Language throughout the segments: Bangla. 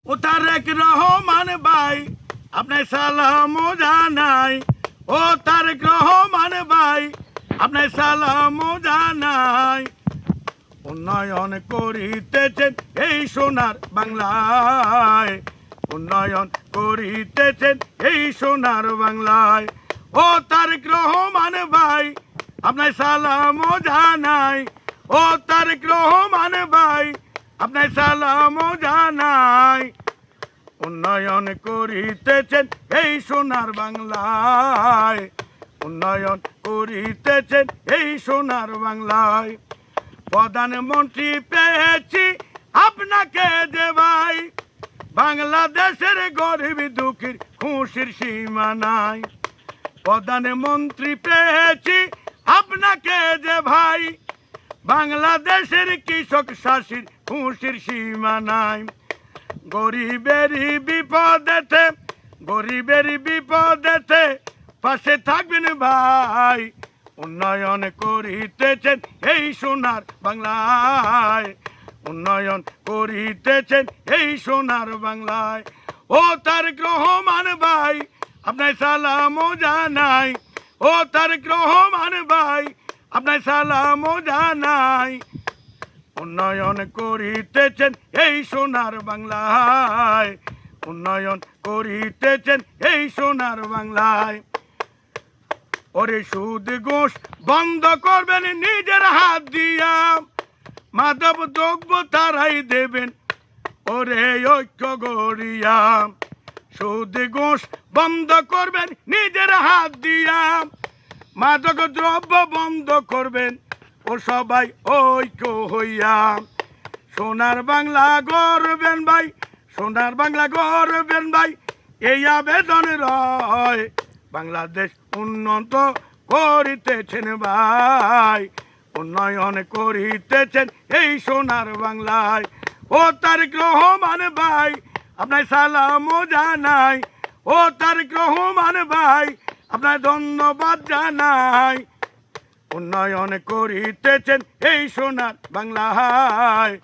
ও তারেক রহমান ভাই আপনার সালাম জানাই। ও তারেক রহমান ভাই আপনার সালাম জানাই। উন্নয়ন করিতেছেন এই সোনার বাংলায়, উন্নয়ন করিতেছেন এই সোনার বাংলায়। ও তারেক রহমান ভাই আপনার সালাম জানাই। ও তারেক রহমান ভাই আপনার সালাম জানাই। উন্নয়ন করিতেছেন এই সোনার বাংলায়, উন্নয়ন করিতেছেন এই সোনার বাংলায়। প্রধানমন্ত্রী পেয়েছি আপনাকে যে ভাই, বাংলাদেশের গরিব দুঃখীর খুশির সীমা নাই। প্রধানমন্ত্রী পেয়েছি আপনাকে যে ভাই, বাংলাদেশের কৃষক শাসীর খুশির সীমা নাই। গরিবেরই বিপদেতে, গরিবেরই বিপদেতে পাশে থাকবেন ভাই। উন্নয়ন করিতেছেন এই সোনার বাংলায়, উন্নয়ন করিতেছেন এই সোনার বাংলায়। ও তারেক রহমান ভাই আপনার সালাম জানাই। ও তারেক রহমান ভাই আপনার সালাম জানাই। উন্নয়ন করিতেছেন এই সোনার বাংলায়, উন্নয়ন করিতেছেন এই সোনার বাংলায়। ওরে সুদ ঘুষ বন্ধ করবেন নিজের হাত দিয়া, মাদক দ্রব্য তারাই দেবেন ওরে ঐক্য গড়িয়া। সুদ ঘুষ বন্ধ করবেন নিজের হাত দিয়া, মাদক দ্রব্য বন্ধ করবেন ও সবাই ঐক্য হইয়া। সোনার বাংলা গড়বেন ভাই, সোনার বাংলা গড়বেন ভাই, এই আবেদন রয়। বাংলাদেশ উন্নত করিতেছেন ভাই, উন্নয়ন করিতেছেন এই সোনার বাংলায়। ও তারেক রহমান ভাই আপনার সালাম জানাই। ও তারেক রহমান ভাই আপনার ধন্যবাদ জানাই। উন্নয়ন করিতেছেন এই সোনার বাংলায়,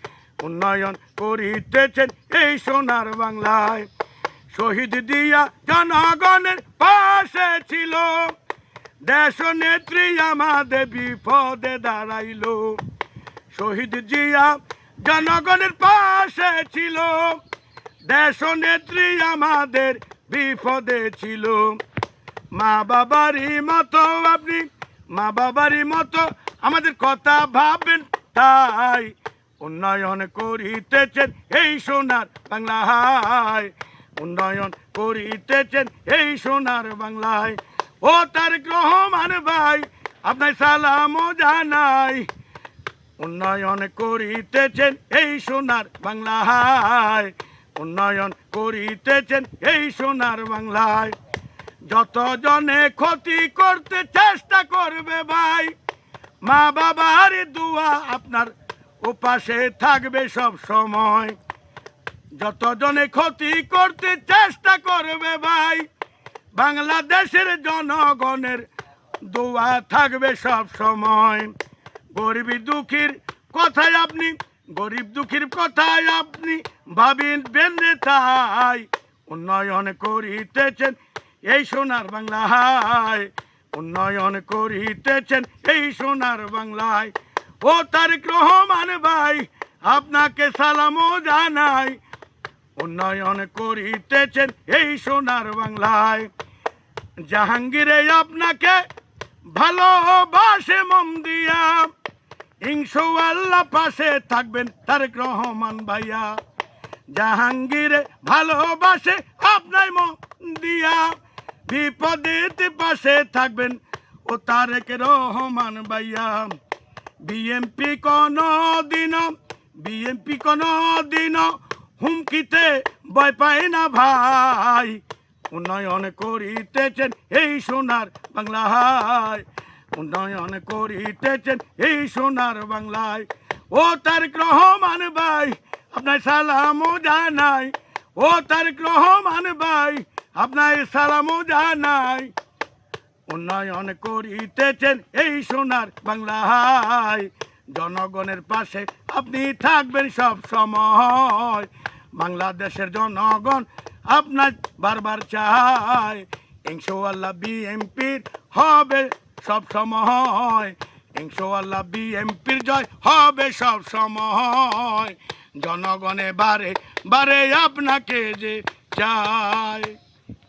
উন্নয়ন করিতেছেন এই সোনার বাংলায়। শহীদ দিয়া জনগণের পাশে ছিল, দেশ নেত্রী আমাদের বিপদে দাঁড়াইল। শহীদ জিয়া জনগণের পাশে ছিল, দেশ নেত্রী আমাদের বিপদে ছিল। মা বাবারই মতো আপনি, মা বাবারই মতো আমাদের কথা ভাববেন তাই। উন্নয়ন করিতেছেন এই সোনার বাংলায়, উন্নয়ন করিতেছেন এই সোনার বাংলায়। ও তারেক রহমান ভাই আপনার সালাম জানাই। উন্নয়ন করিতেছেন এই সোনার বাংলায়, উন্নয়ন করিতেছেন এই সোনার বাংলায়। যত জনে ক্ষতি করতে চেষ্টা করবে ভাই, মা বাবার দোয়া আপনার উপাসে থাকবে সব সময়। যত জনে ক্ষতি করতে চেষ্টা করবে ভাই, বাংলাদেশের জনগণের দোয়া থাকবে সব সময়। গরিব দুঃখীর কথায় আপনি, গরিব দুঃখীর কথায় আপনি ভাবিবেন তাই। উন্নয়ন করিতেছেন এই সোনার বাংলায়, উন্নয়ন করিতেছেন এই সোনার বাংলায়। ও তারেক রহমান ভাই আপনাকে সালাম জানাই। উন্নয়ন করিতেছেন এই সোনার বাংলায়। জাহাঙ্গীরে আপনাকে ভালোবাসে মন দিয়া, ইনশাআল্লাহ পাশে থাকবেন তারেক রহমান ভাইয়া। জাহাঙ্গীরে ভালোবাসে আপনার মন দিয়া, বিপদেতে পাশে থাকবেন ও তারেক রহমান ভাইয়া। বিএমপি কোনো দিন, বিএমপি কোনো দিন হুমকিতে ভয় পায় না ভাই। উন্নয়ন করিতেছেন এই সোনার বাংলায়, উন্নয়ন করিতেছেন এই সোনার বাংলায়। ও তারেক রহমান ভাই আপনার সালাম জানাই। ও তারেক রহমান ভাই আপনার সালাম জানাই। উন্নয়ন করিতেছেন এই সোনার বাংলায়, জনগণের পাশে আপনি থাকবেন সব সময়। বাংলাদেশের জনগণ আপনার বারবার চায় ইনশাআল্লাহ বিএনপির হবে সব সময় ইনশাআল্লাহ বিএনপির জয় হবে সব সময় জনগণে বারে বারে আপনাকে যে চায়